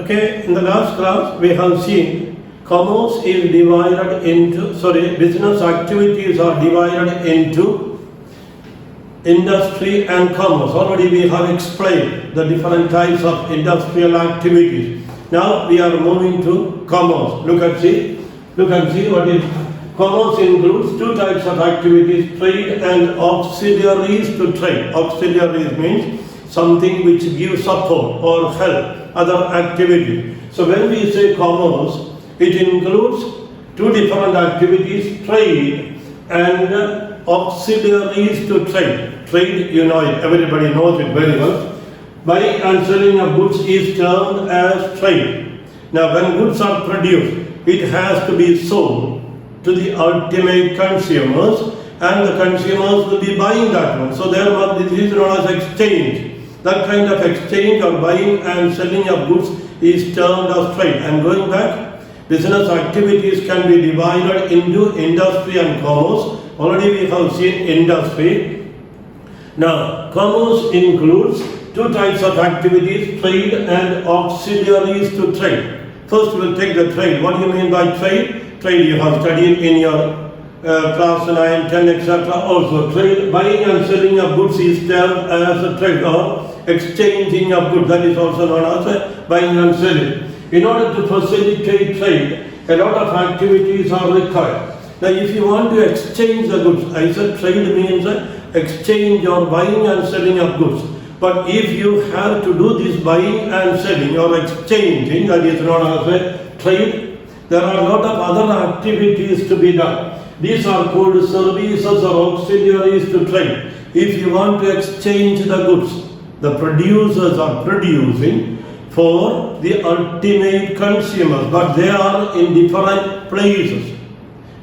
Okay, in the last class we have seen commerce is divided into, business activities are divided into industry and commerce. Already we have explained the different types of industrial activities. Now we are moving to commerce. Look and see what is commerce. Includes two types of activities: trade and auxiliaries to trade. Auxiliaries means something which gives support or help other activities. So when we say commerce, it includes two different activities: trade and auxiliaries to trade. Trade, you know it, everybody knows it very well. Buying and selling of goods is termed as trade. Now when goods are produced, it has to be sold to the ultimate consumers, and the consumers will be buying that one. So this is known as exchange. That kind of exchange or buying and selling of goods is termed as trade. And going back, business activities can be divided into industry and commerce. Already we have seen industry. Now, commerce includes two types of activities: trade and auxiliaries to trade. First we will take the trade. What do you mean by trade? Trade you have studied in your class 9, 10, etc. Also, trade, buying and selling of goods is termed as a trade, or exchanging of goods. That is also known as buying and selling. In order to facilitate trade, a lot of activities are required. Now, if you want to exchange the goods, I said trade means exchange or buying and selling of goods. But if you have to do this buying and selling or exchanging, that is known as a trade, there are a lot of other activities to be done. These are called services or auxiliaries to trade. If you want to exchange the goods, the producers are producing for the ultimate consumers, but they are in different places.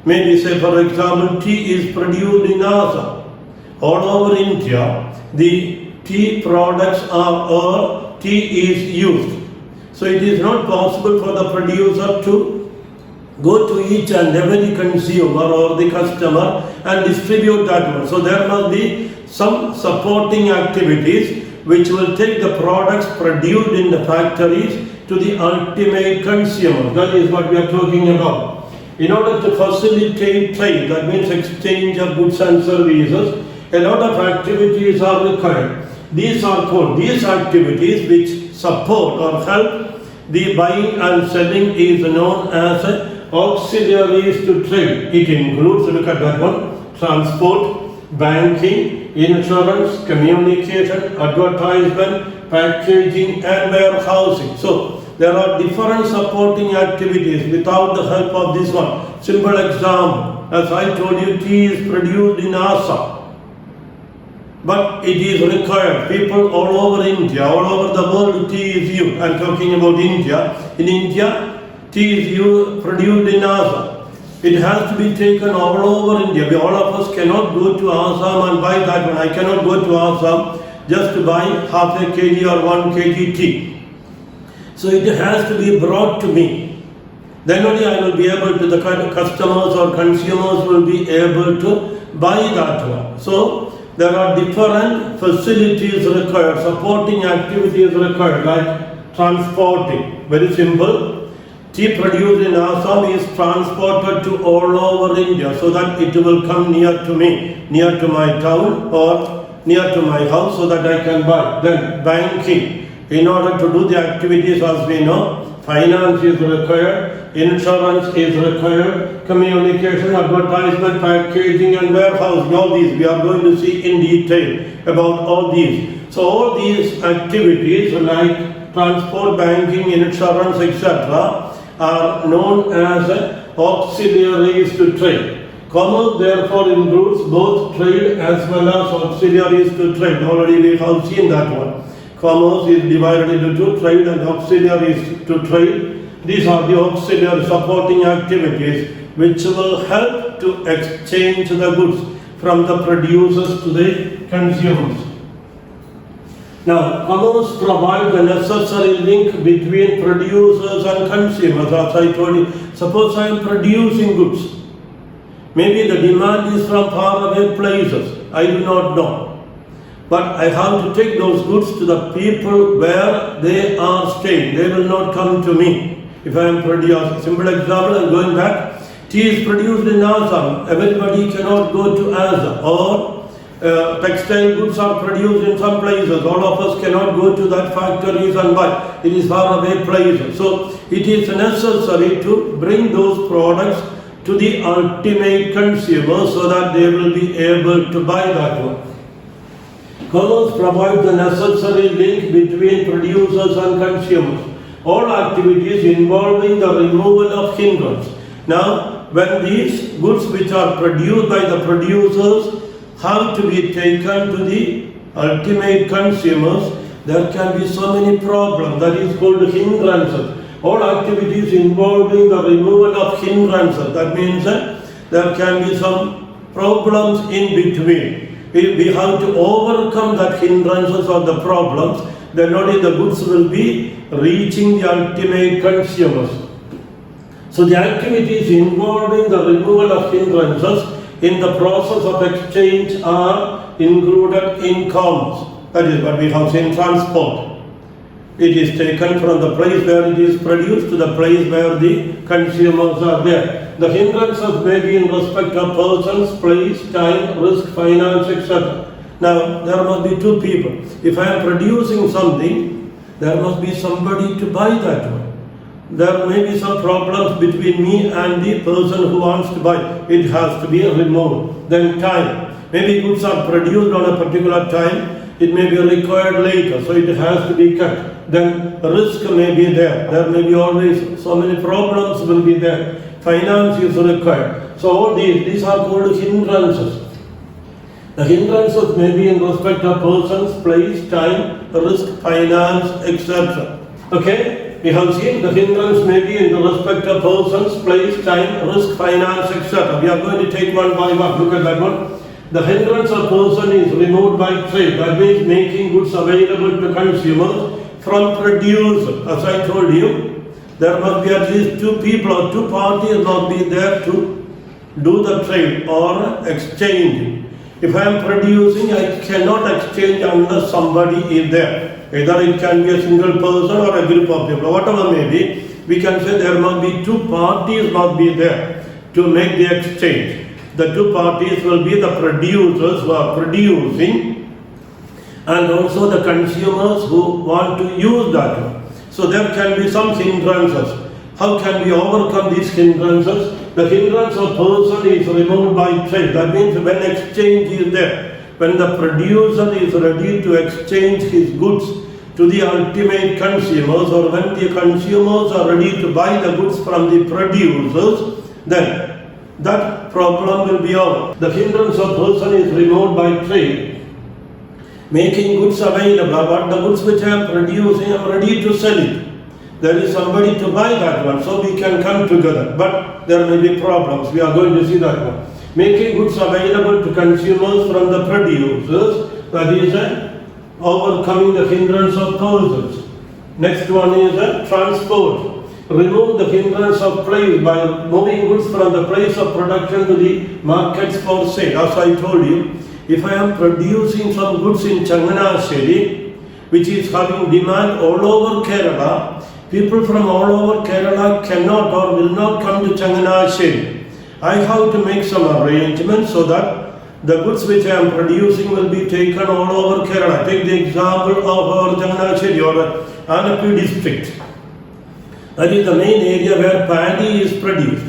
Maybe say, for example, tea is produced in Assam. All over India, the tea products or tea is used. So it is not possible for the producer to go to each and every consumer or the customer and distribute that one. So there must be some supporting activities which will take the products produced in the factories to the ultimate consumer. That is what we are talking about. In order to facilitate trade, that means exchange of goods and services, a lot of activities are required. These are called, these activities which support or help the buying and selling is known as auxiliaries to trade. It includes, look at that one, transport, banking, insurance, communication, advertisement, packaging and warehousing. So there are different supporting activities without the help of this one. Simple example, as I told you, tea is produced in Assam. But it is required. People all over India, all over the world, tea is used. I am talking about India. In India, tea is used, produced in Assam. It has to be taken all over India. All of us cannot go to Assam and buy that one. I cannot go to Assam just to buy half a kg or 1 kg tea. So it has to be brought to me. Then only I will be able to, the customers or consumers will be able to buy that one. So there are different facilities required, supporting activities required, like transporting. Very simple. Tea produced in Assam is transported to all over India so that it will come near to me, near to my town or near to my house so that I can buy. Then banking. In order to do the activities, as we know, finance is required, insurance is required, communication, advertisement, packaging and warehousing. All these we are going to see in detail about all these. So all these activities like transport, banking, insurance, etc. are known as auxiliaries to trade. Commerce therefore includes both trade as well as auxiliaries to trade. Already we have seen that one. Commerce is divided into two, trade and auxiliaries to trade. These are the auxiliary supporting activities which will help to exchange the goods from the producers to the consumers. Now, commerce provides the necessary link between producers and consumers. As I told you, suppose I am producing goods. Maybe the demand is from far away places. I do not know. but I have to take those goods to the people where they are staying. They will not come to me. If I am producing, simple example, I am going back. Tea is produced in Assam. Everybody cannot go to Assam. Or textile goods are produced in some places. All of us cannot go to that factories and buy. It is far away places. So it is necessary to bring those products to the ultimate consumer so that they will be able to buy that one. Commerce provides the necessary link between producers and consumers. All activities involving the removal of hindrance. Now, when these goods which are produced by the producers have to be taken to the ultimate consumers, there can be so many problems. That is called hindrances. All activities involving the removal of hindrances. That means that there can be some problems in between. We have to overcome that hindrances or the problems. Then only the goods will be reaching the ultimate consumers. So the activities involving the removal of hindrances in the process of exchange are included in commerce. That is what we have seen transport. It is taken from the place where it is produced to the place where the consumers are there. The hindrances may be in respect of persons, place, time, risk, finance, etc. Now, there must be two people. If I am producing something, there must be somebody to buy that one. There may be some problems between me and the person who wants to buy. It has to be removed. Then time. Maybe goods are produced on a particular time. It may be required later, so it has to be cut. Then risk may be there. There may be always so many problems will be there. Finance is required. So all these are called hindrances. The hindrances may be in respect of persons, place, time, risk, finance, etc. Okay? We have seen the hindrance may be in the respect of persons, place, time, risk, finance, etc. We are going to take one by one. Look at that one. The hindrance of person is removed by trade. That means making goods available to consumers from producers. As I told you, there must be at least two people or two parties must be there to do the trade or exchange. If I am producing, I cannot exchange unless somebody is there. Either it can be a single person or a group of people, whatever may be. We can say there must be two parties must be there to make the exchange. The two parties will be the producers who are producing and also the consumers who want to use that one. So there can be some hindrances. How can we overcome these hindrances? The hindrance of person is removed by trade. That means when exchange is there, when the producer is ready to exchange his goods to the ultimate consumers, or when the consumers are ready to buy the goods from the producers, then that problem will be over. The hindrance of person is removed by trade, making goods available. But the goods which I am producing, I am ready to sell it. There is somebody to buy that one, so we can come together. But there may be problems. We are going to see that one. Making goods available to consumers from the producers, that is overcoming the hindrance of persons. Next one is transport. Remove the hindrance of place by moving goods from the place of production to the markets for sale. As I told you, if I am producing some goods in Changanasheri, which is having demand all over Kerala, people from all over Kerala cannot or will not come to Changanasheri. I have to make some arrangements so that the goods which I am producing will be taken all over Kerala. Take the example of our Changanasheri or Alapi district. That is the main area where paddy is produced.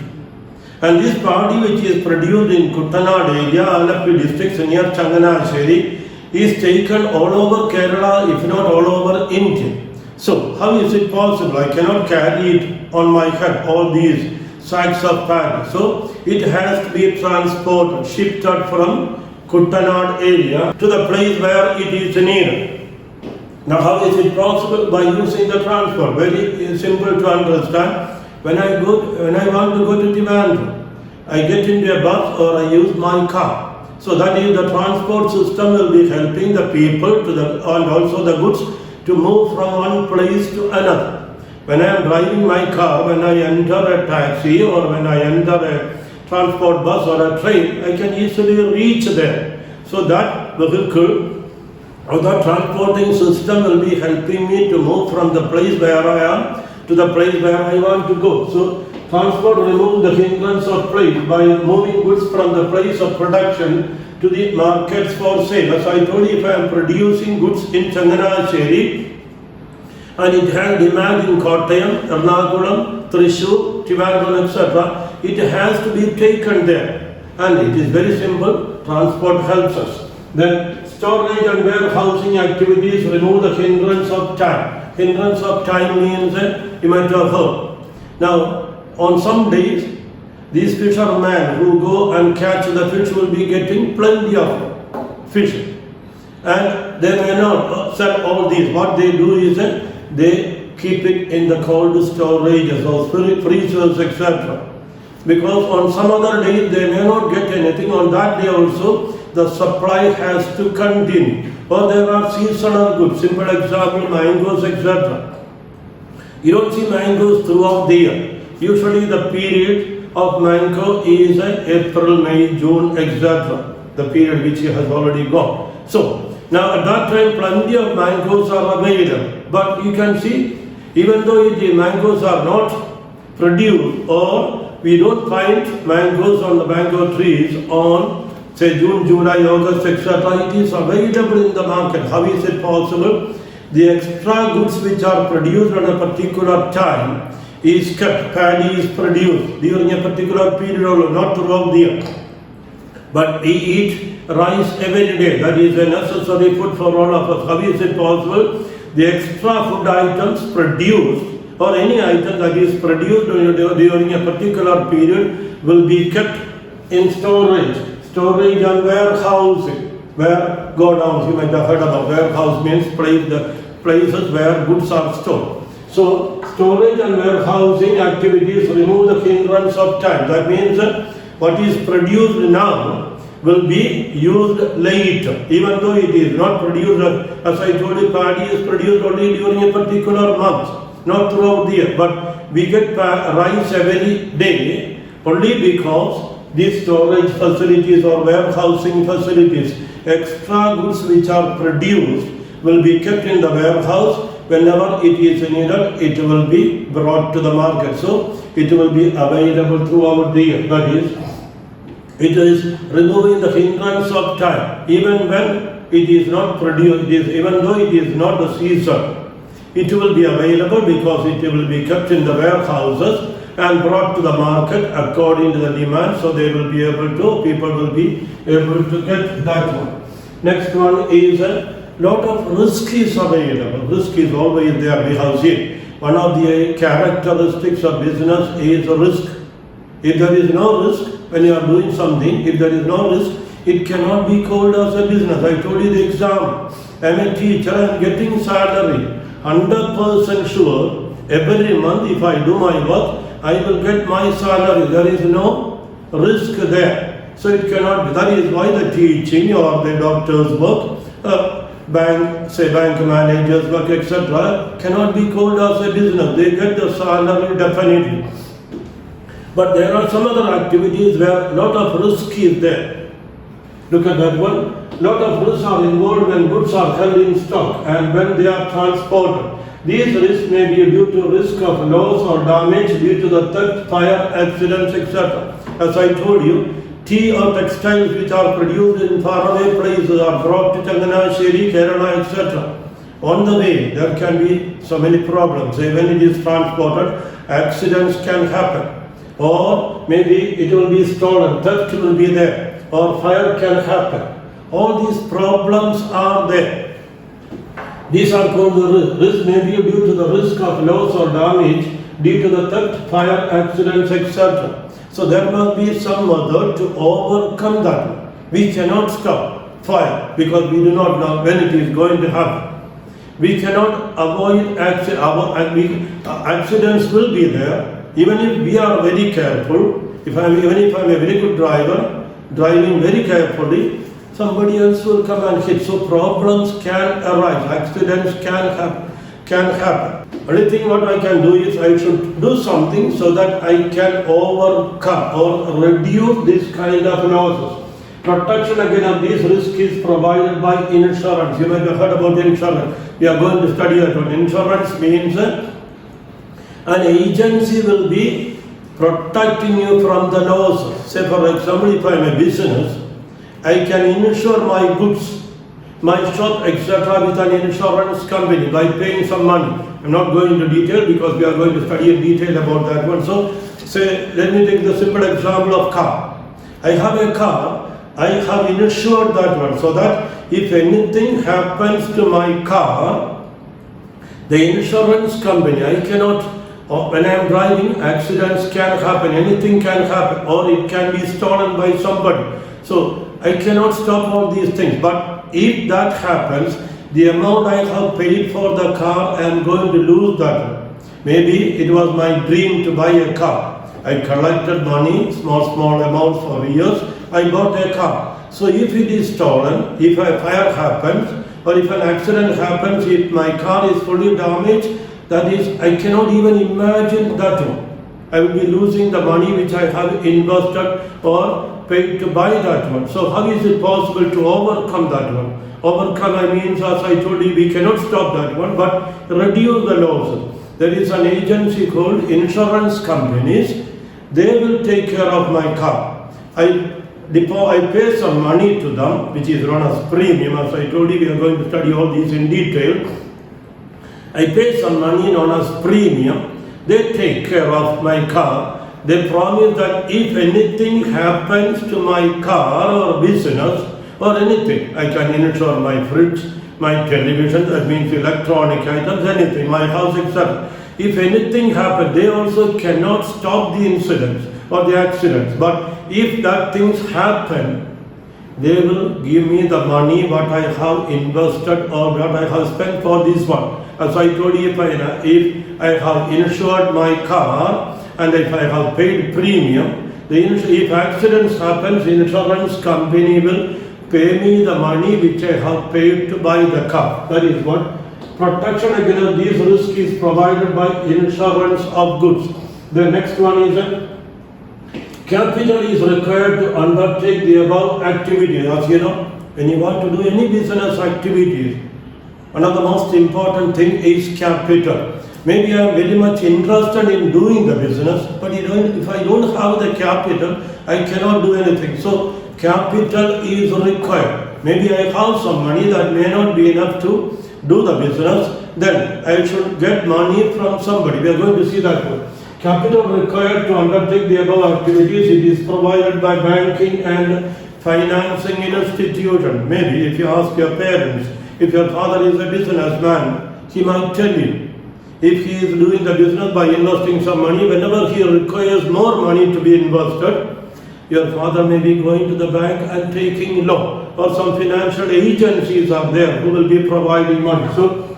And this paddy which is produced in Kuttanad area, Alapi district near Changanasheri, is taken all over Kerala, if not all over India. So, how is it possible? I cannot carry it on my head, all these sacks of paddy. So, it has to be transported, shifted from Kuttanad area to the place where it is needed. Now, how is it possible? By using the transport. Very simple to understand. When I want to go to Trivandrum, I get into a bus or I use my car. So that is the transport system will be helping the people and also the goods to move from one place to another. When I am driving my car, when I enter a taxi or when I enter a transport bus or a train, I can easily reach there. So that vehicle or the transporting system will be helping me to move from the place where I am to the place where I want to go. So transport removes the hindrance of trade by moving goods from the place of production to the markets for sale. As I told you, if I am producing goods in Changanasheri and it has demand in Kottayam, Ernakulam, Thrissur, Trivandrum, etc., it has to be taken there. And it is very simple, transport helps us. Then storage and warehousing activities remove the hindrance of time. Hindrance of time means you might have heard. Now, on some days, these fishermen who go and catch the fish will be getting plenty of fish. And they may not sell all these. What they do is they keep it in the cold storages or freezers, etc. Because on some other days they may not get anything. On that day also, the supply has to continue. Or there are seasonal goods. Simple example, mangoes, etc. You don't see mangoes throughout the year. Usually the period of mango is April, May, June, etc. The period which has already gone. So, now at that time plenty of mangoes are available. But you can see, even though the mangoes are not produced or we don't find mangoes on the mango trees on say June, July, August, etc., it is available in the market. How is it possible? The extra goods which are produced at a particular time is kept, paddy is produced during a particular period or not throughout the year. But we eat rice every day, that is a necessary food for all of us. How is it possible? The extra food items produced or any item that is produced during a particular period will be kept in storage. Storage and warehousing, where godowns, you might have heard about. Warehouse means places where goods are stored. So, storage and warehousing activities remove the hindrance of time. That means what is produced now will be used later, even though it is not produced, as I told you, paddy is produced only during a particular month, not throughout the year. But we get rice every day only because these storage facilities or warehousing facilities, extra goods which are produced will be kept in the warehouse. Whenever it is needed, it will be brought to the market. So, it will be available throughout the year. That is, it is removing the hindrance of time. Even when it is not produced, even though it is not the season, it will be available because it will be kept in the warehouses and brought to the market according to the demand, so they will be able to, people will be able to get that one. Next one is a lot of risk is available. Risk is always there. We have seen one of the characteristics of business is risk. If there is no risk when you are doing something, if there is no risk, it cannot be called as a business. I told you the example. I am a teacher, I am getting salary, 100% sure every month if I do my work, I will get my salary. There is no risk there. So it cannot be. That is why the teaching or the doctor's work, bank managers work, etc., cannot be called as a business. They get the salary definitely. But there are some other activities where a lot of risk is there. Look at that one. A lot of risks are involved when goods are held in stock and when they are transported. These risks may be due to risk of loss or damage due to the theft, fire, accidents, etc. As I told you, tea or textiles which are produced in faraway places are brought to Changanasheri, Kerala, etc. On the way, there can be so many problems. When it is transported, accidents can happen. Or maybe it will be stolen, theft will be there, or fire can happen. All these problems are there. These are called the risk, may be due to the risk of loss or damage due to the theft, fire, accidents, etc. So there must be some method to overcome that. We cannot stop fire because we do not know when it is going to happen. We cannot avoid accidents will be there. Even if we are very careful, even if I am a very good driver, driving very carefully, somebody else will come and hit. So problems can arise, accidents can happen. Only thing what I can do is I should do something so that I can overcome or reduce this kind of losses. Protection against this risk is provided by insurance. You might have heard about insurance. We are going to study that one. Insurance means an agency will be protecting you from the loss. Say for example, if I am a business, I can insure my goods, my shop, etc. with an insurance company by paying some money. I'm not going into detail because we are going to study in detail about that one. So, say, let me take the simple example of car. I have a car, I have insured that one so that if anything happens to my car, the insurance company, I cannot, when I am driving, accidents can happen, anything can happen, or it can be stolen by somebody. So, I cannot stop all these things. But if that happens, the amount I have paid for the car, I am going to lose that. Maybe it was my dream to buy a car. I collected money, small amounts for years. I bought a car. So if it is stolen, if a fire happens, or if an accident happens, if my car is fully damaged, that is, I cannot even imagine that one. I will be losing the money which I have invested or paid to buy that one. So how is it possible to overcome that one? Overcome, I mean, as I told you, we cannot stop that one, but reduce the losses. There is an agency called insurance companies. They will take care of my car. I pay some money to them, which is known as premium. As I told you, we are going to study all these in detail. I pay some money known as premium. They take care of my car. They promise that if anything happens to my car or business or anything, I can insure my fridge, my television, that means electronic items, anything, my house, etc. If anything happens, they also cannot stop the incidents or the accidents. But if that things happen, they will give me the money what I have invested or what I have spent for this one. As I told you, if I have insured my car and if I have paid premium, if accidents happens, the insurance company will pay me the money which I have paid to buy the car. That is what protection against these risks is provided by insurance of goods. The next one is capital is required to undertake the above activities. As you know, when you want to do any business activities, one of the most important thing is capital. Maybe I am very much interested in doing the business, but if I don't have the capital, I cannot do anything. So capital is required. Maybe I have some money that may not be enough to do the business, then I should get money from somebody. We are going to see that one. Capital required to undertake the above activities, it is provided by banking and financing institution. Maybe if you ask your parents, if your father is a businessman, he might tell you. If he is doing the business by investing some money, whenever he requires more money to be invested, your father may be going to the bank and taking loan, or some financial agencies are there who will be providing money. So,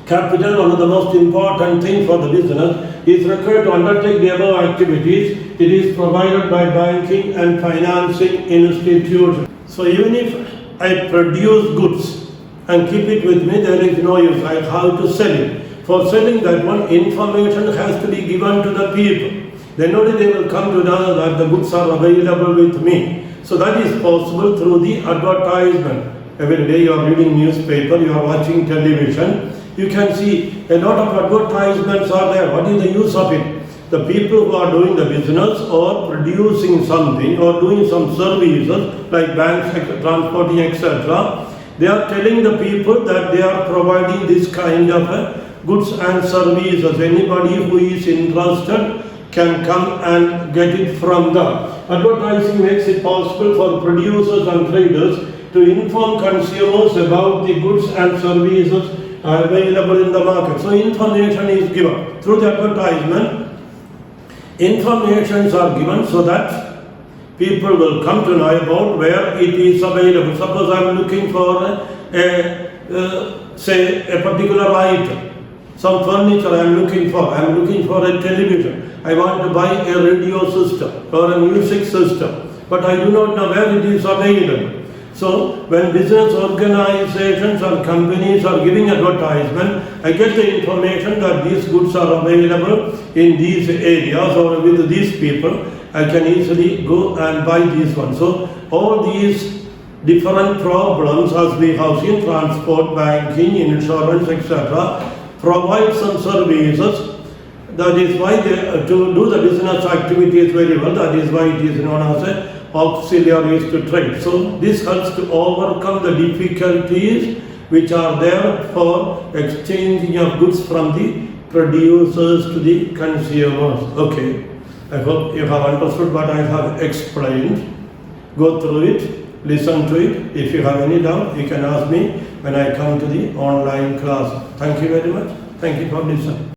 capital, one of the most important things for the business, is required to undertake the above activities. It is provided by banking and financing institutions. So, even if I produce goods and keep it with me, there is no use. I have to sell it. For selling that one, information has to be given to the people. Then only they will come to know that the goods are available with me. So that is possible through the advertisement. Every day you are reading newspaper, you are watching television, you can see a lot of advertisements are there. What is the use of it? The people who are doing the business or producing something or doing some services like banks, transporting, etc., they are telling the people that they are providing this kind of goods and services. Anybody who is interested can come and get it from them. Advertising makes it possible for producers and traders to inform consumers about the goods and services available in the market. So information is given. Through the advertisement, informations are given so that people will come to know about where it is available. Suppose I am looking for say a particular item. Some furniture I am looking for. I am looking for a television. I want to buy a radio system or a music system, but I do not know where it is available. So when business organizations or companies are giving advertisement, I get the information that these goods are available in these areas or with these people, I can easily go and buy these ones. So all these different problems, as we have seen, transport, banking, insurance, etc., provide some services. That is why to do the business activities very well, that is why it is known as a auxiliaries to trade. So this helps to overcome the difficulties which are there for exchanging of goods from the producers to the consumers. Okay, I hope you have understood what I have explained. Go through it, listen to it. If you have any doubt, you can ask me when I come to the online class. Thank you very much. Thank you for listening.